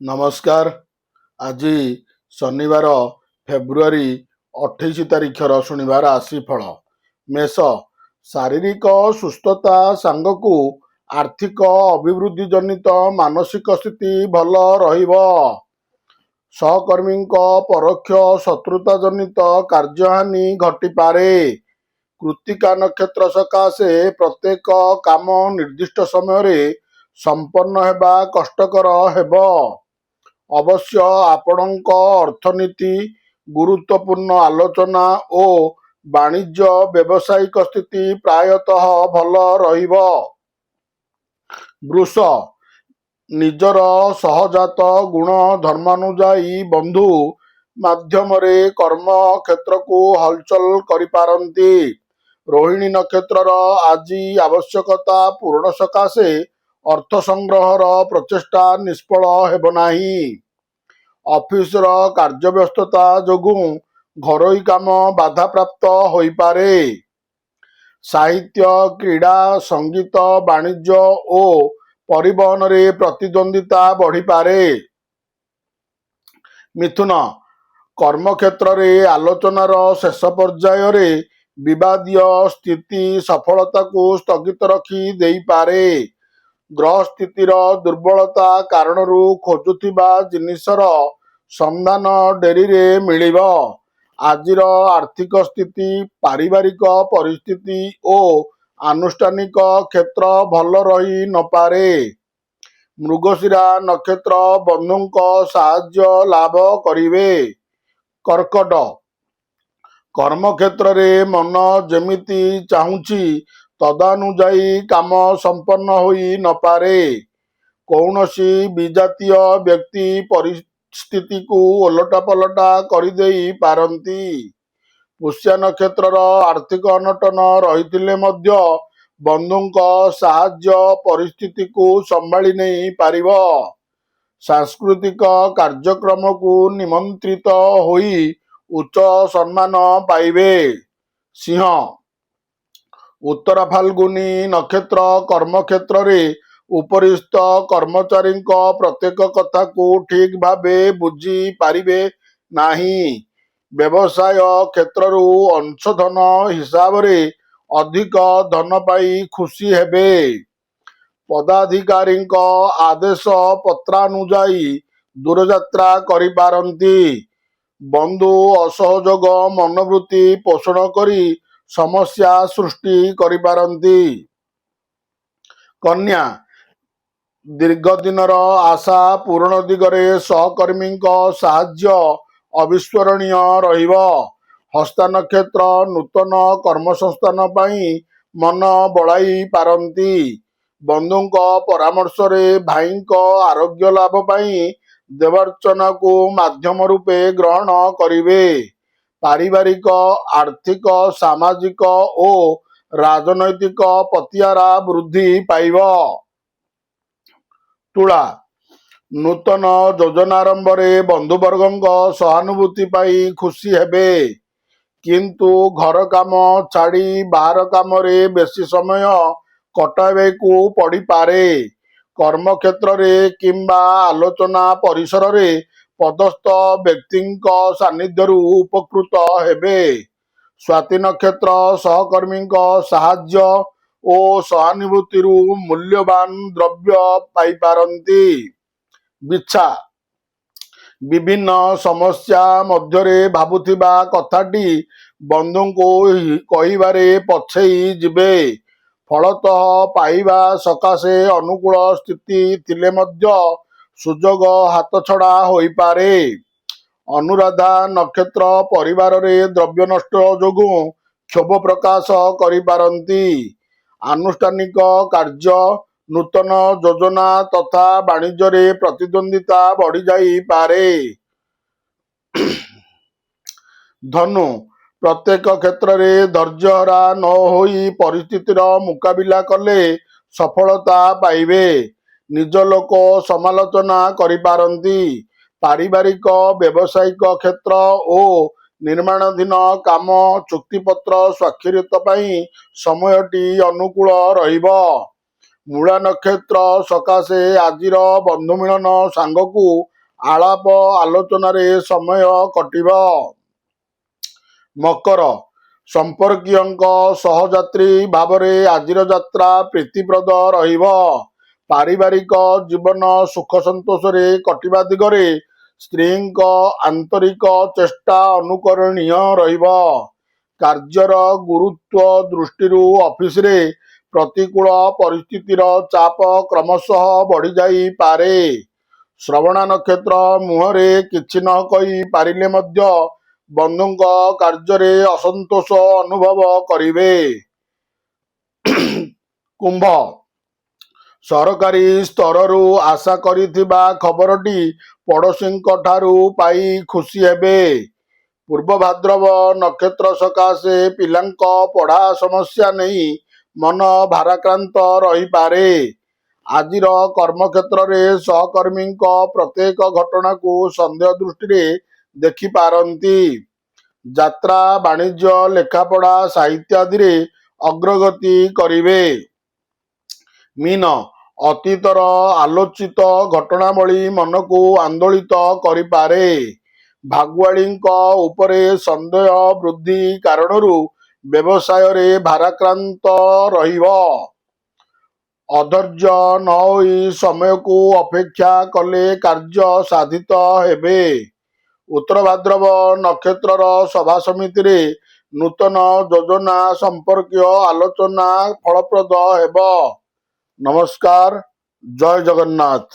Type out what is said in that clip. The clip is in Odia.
ନମସ୍କାର। ଆଜି ଶନିବାର ଫେବୃଆରୀ 28 ତାରିଖର ଶୁଣିବାର ରାଶିଫଳ। ମେଷ, ଶାରୀରିକ ସୁସ୍ଥତା ସାଙ୍ଗକୁ ଆର୍ଥିକ ଅଭିବୃଦ୍ଧି ଜନିତ ମାନସିକ ସ୍ଥିତି ଭଲ ରହିବ। ସହକର୍ମୀଙ୍କ ପରୋକ୍ଷ ଶତ୍ରୁତା ଜନିତ କାର୍ଯ୍ୟହାନି ଘଟିପାରେ। କୃତ୍ତିକା ନକ୍ଷତ୍ର ସକାଶେ ପ୍ରତ୍ୟେକ କାମ ନିର୍ଦ୍ଦିଷ୍ଟ ସମୟରେ ସମ୍ପନ୍ନ ହେବା କଷ୍ଟକର ହେବ। ଅବଶ୍ୟ ଆପଣଙ୍କ ଅର୍ଥନୀତି, ଗୁରୁତ୍ୱପୂର୍ଣ୍ଣ ଆଲୋଚନା ଓ ବାଣିଜ୍ୟ ବ୍ୟବସାୟିକ ସ୍ଥିତି ପ୍ରାୟତଃ ଭଲ ରହିବ। ବୃଷ, ନିଜର ସହଜାତ ଗୁଣ ଧର୍ମାନୁଯାୟୀ ବନ୍ଧୁ ମାଧ୍ୟମରେ କର୍ମ କ୍ଷେତ୍ରକୁ ହଲଚଲ କରିପାରନ୍ତି। ରୋହିଣୀ ନକ୍ଷତ୍ରର ଆଜି ଆବଶ୍ୟକତା ପୂରଣ ସକାଶେ ଅର୍ଥ ସଂଗ୍ରହର ପ୍ରଚେଷ୍ଟା ନିଷ୍ଫଳ ହେବ ନାହିଁ। ଅଫିସର କାର୍ଯ୍ୟବ୍ୟସ୍ତତା ଯୋଗୁଁ ଘରୋଇ କାମ ବାଧାପ୍ରାପ୍ତ ହୋଇପାରେ। ସାହିତ୍ୟ, କ୍ରୀଡ଼ା, ସଙ୍ଗୀତ, ବାଣିଜ୍ୟ ଓ ପରିବହନରେ ପ୍ରତିଦ୍ୱନ୍ଦ୍ୱିତା ବଢ଼ିପାରେ। ମିଥୁନ, କର୍ମକ୍ଷେତ୍ରରେ ଆଲୋଚନାର ଶେଷ ପର୍ଯ୍ୟାୟରେ ବିବାଦୀୟ ସ୍ଥିତି ସଫଳତାକୁ ସ୍ଥଗିତ ରଖି ଦେଇପାରେ। ଗ୍ରହ ସ୍ଥିତିର ଦୁର୍ବଳତା କାରଣରୁ ଖୋଜୁଥିବା ଜିନିଷର ସନ୍ଧାନ ଡେରିରେ ମିଳିବ। ଆଜିର ଆର୍ଥିକ ସ୍ଥିତି, ପାରିବାରିକ ପରିସ୍ଥିତି ଓ ଆନୁଷ୍ଠାନିକ କ୍ଷେତ୍ର ଭଲ ରହି ନପାରେ। ମୃଗଶିରା ନକ୍ଷତ୍ର ବନ୍ଧୁଙ୍କ ସାହାଯ୍ୟ ଲାଭ କରିବେ। କର୍କଟ, କର୍ମକ୍ଷେତ୍ରରେ ମନ ଯେମିତି ଚାହୁଁଛି ତଦାନୁଯାୟୀ କାମ ସମ୍ପନ୍ନ ହୋଇ ନପାରେ। କୌଣସି ବିଜାତୀୟ ବ୍ୟକ୍ତି ପରିସ୍ଥିତିକୁ ଓଲଟାପଲଟା କରିଦେଇ ପାରନ୍ତି। ପୁଷ୍ୟା ନକ୍ଷତ୍ରର ଆର୍ଥିକ ଅନଟନ ରହିଥିଲେ ମଧ୍ୟ ବନ୍ଧୁଙ୍କ ସାହାଯ୍ୟ ପରିସ୍ଥିତିକୁ ସମ୍ଭାଳି ନେଇ ପାରିବ। ସାଂସ୍କୃତିକ କାର୍ଯ୍ୟକ୍ରମକୁ ନିମନ୍ତ୍ରିତ ହୋଇ ଉଚ୍ଚ ସମ୍ମାନ ପାଇବେ। ସିଂହ, ଉତ୍ତର ଫାଲ୍ଗୁନୀ ନକ୍ଷତ୍ର କର୍ମକ୍ଷେତ୍ରରେ ଉପରିସ୍ଥ କର୍ମଚାରୀଙ୍କ ପ୍ରତ୍ୟେକ କଥାକୁ ଠିକ୍ ଭାବେ ବୁଝି ପାରିବେ ନାହିଁ। ବ୍ୟବସାୟ କ୍ଷେତ୍ରରୁ ଅଂଶଧନ ହିସାବରେ ଅଧିକ ଧନ ପାଇ ଖୁସି ହେବେ। ପଦାଧିକାରୀଙ୍କ ଆଦେଶ ପତ୍ରାନୁଯାୟୀ ଦୂରଯାତ୍ରା କରିପାରନ୍ତି। ବନ୍ଧୁ ଅସହଯୋଗ ମନୋବୃତ୍ତି ପୋଷଣ କରି ସମସ୍ୟା ସୃଷ୍ଟି କରିପାରନ୍ତି। କନ୍ୟା, ଦୀର୍ଘଦିନର ଆଶା ପୂରଣ ଦିଗରେ ସହକର୍ମୀଙ୍କ ସାହାଯ୍ୟ ଅବିସ୍ମରଣୀୟ ରହିବ। ହସ୍ତା ନକ୍ଷତ୍ର ନୂତନ କର୍ମସଂସ୍ଥାନ ପାଇଁ ମନ ବଳାଇ ପାରନ୍ତି। ବନ୍ଧୁଙ୍କ ପରାମର୍ଶରେ ଭାଇଙ୍କ ଆରୋଗ୍ୟ ଲାଭ ପାଇଁ ଦେବାର୍ଚ୍ଚନାକୁ ମାଧ୍ୟମ ରୂପେ ଗ୍ରହଣ କରିବେ। ପାରିବାରିକ, ଆର୍ଥିକ, ସାମାଜିକ ଓ ରାଜନୈତିକ ପତିଆରା ବୃଦ୍ଧି ପାଇବ। ତୁଳା, ନୂତନ ଯୋଜନାରମ୍ଭରେ ବନ୍ଧୁବର୍ଗଙ୍କ ସହାନୁଭୂତି ପାଇ ଖୁସି ହେବେ। କିନ୍ତୁ ଘର କାମ ଛାଡ଼ି ବାହାର କାମରେ ବେଶୀ ସମୟ କଟାଇବାକୁ ପଡ଼ିପାରେ। କର୍ମକ୍ଷେତ୍ରରେ କିମ୍ବା ଆଲୋଚନା ପରିସରରେ ପଦସ୍ଥ ବ୍ୟକ୍ତିଙ୍କ ସାନ୍ନିଧ୍ୟରୁ ଉପକୃତ ହେବେ। ସ୍ୱାତି ନକ୍ଷତ୍ର ସହକର୍ମୀଙ୍କ ସାହାଯ୍ୟ ଓ ସହାନୁଭୂତିରୁ ମୂଲ୍ୟବାନ ଦ୍ରବ୍ୟ ପାଇପାରନ୍ତି। ବିଛା, ବିଭିନ୍ନ ସମସ୍ୟା ମଧ୍ୟରେ ଭାବୁଥିବା କଥାଟି ବନ୍ଧୁଙ୍କୁ କହିବାରେ ପଛେଇ ଯିବେ। ଫଳତଃ ପାଇବା ସକାଶେ ଅନୁକୂଳ ସ୍ଥିତି ଥିଲେ ମଧ୍ୟ ସୁଯୋଗ ହାତଛଡ଼ା ହୋଇପାରେ। ଅନୁରାଧା ନକ୍ଷତ୍ର ପରିବାରରେ ଦ୍ରବ୍ୟ ନଷ୍ଟ ଯୋଗୁଁ କ୍ଷୋଭ ପ୍ରକାଶ କରିପାରନ୍ତି। ଆନୁଷ୍ଠାନିକ କାର୍ଯ୍ୟ, ନୂତନ ଯୋଜନା ତଥା ବାଣିଜ୍ୟରେ ପ୍ରତିଦ୍ୱନ୍ଦ୍ୱିତା ବଢ଼ିଯାଇପାରେ। ଧନୁ, ପ୍ରତ୍ୟେକ କ୍ଷେତ୍ରରେ ଧୈର୍ଯ୍ୟହରା ନ ହୋଇ ପରିସ୍ଥିତିର ମୁକାବିଲା କଲେ ସଫଳତା ପାଇବେ। ନିଜ ଲୋକ ସମାଲୋଚନା କରିପାରନ୍ତି। ପାରିବାରିକ, ବ୍ୟବସାୟିକ କ୍ଷେତ୍ର ଓ ନିର୍ମାଣାଧୀନ କାମ, ଚୁକ୍ତିପତ୍ର ସ୍ୱାକ୍ଷରିତ ପାଇଁ ସମୟଟି ଅନୁକୂଳ ରହିବ। ମୂଳା ନକ୍ଷତ୍ର ସକାଶେ ଆଜିର ବନ୍ଧୁ ମିଳନ ସାଙ୍ଗକୁ ଆଳାପ ଆଲୋଚନାରେ ସମୟ କଟିବ। ମକର, ସମ୍ପର୍କୀୟଙ୍କ ସହଯାତ୍ରୀ ଭାବରେ ଆଜିର ଯାତ୍ରା ପ୍ରୀତିପ୍ରଦ ରହିବ। ପାରିବାରିକ ଜୀବନ ସୁଖ ସନ୍ତୋଷରେ କଟିବା ଦିଗରେ ସ୍ତ୍ରୀଙ୍କ ଆନ୍ତରିକ ଚେଷ୍ଟା ଅନୁକରଣୀୟ ରହିବ। କାର୍ଯ୍ୟର ଗୁରୁତ୍ୱ ଦୃଷ୍ଟିରୁ ଅଫିସରେ ପ୍ରତିକୂଳ ପରିସ୍ଥିତିର ଚାପ କ୍ରମଶଃ ବଢ଼ିଯାଇପାରେ। ଶ୍ରବଣ ନକ୍ଷତ୍ର ମୁହଁରେ କିଛି ନ କହି ପାରିଲେ ମଧ୍ୟ ବନ୍ଧୁଙ୍କ କାର୍ଯ୍ୟରେ ଅସନ୍ତୋଷ ଅନୁଭବ କରିବେ। କୁମ୍ଭ, ସରକାରୀ ସ୍ତରରୁ ଆଶା କରିଥିବା ଖବରଟି ପଡ଼ୋଶୀଙ୍କ ଠାରୁ ପାଇ ଖୁସି ହେବେ। ପୂର୍ବ ଭାଦ୍ରବ ନକ୍ଷତ୍ର ସକାଶେ ପିଲାଙ୍କ ପଢ଼ା ସମସ୍ୟା ନେଇ ମନ ଭାରାକ୍ରାନ୍ତ ରହିପାରେ। ଆଜିର କର୍ମକ୍ଷେତ୍ରରେ ସହକର୍ମୀଙ୍କ ପ୍ରତ୍ୟେକ ଘଟଣାକୁ ସନ୍ଦେହ ଦୃଷ୍ଟିରେ ଦେଖିପାରନ୍ତି। ଯାତ୍ରା ବାଣିଜ୍ୟ ଲେଖାପଢ଼ା ସାହିତ୍ୟ ଆଦିରେ ଅଗ୍ରଗତି କରିବେ। ମୀନ, ଅତୀତର ଆଲୋଚିତ ଘଟଣାବଳୀ ମନକୁ ଆନ୍ଦୋଳିତ କରିପାରେ। ଭାଗୁଆଳୀଙ୍କ ଉପରେ ସନ୍ଦେହ ବୃଦ୍ଧି କାରଣରୁ ବ୍ୟବସାୟରେ ଭାରାକ୍ରାନ୍ତ ରହିବ। ଅଧୈର୍ଯ୍ୟ ନ ହୋଇ ସମୟକୁ ଅପେକ୍ଷା କଲେ କାର୍ଯ୍ୟ ସାଧିତ ହେବେ। ଉତ୍ତର ଭାଦ୍ରବ ନକ୍ଷତ୍ରର ସଭା ସମିତିରେ ନୂତନ ଯୋଜନା ସମ୍ପର୍କୀୟ ଆଲୋଚନା ଫଳପ୍ରଦ ହେବ। ନମସ୍କାର, ଜୟ ଜଗନ୍ନାଥ।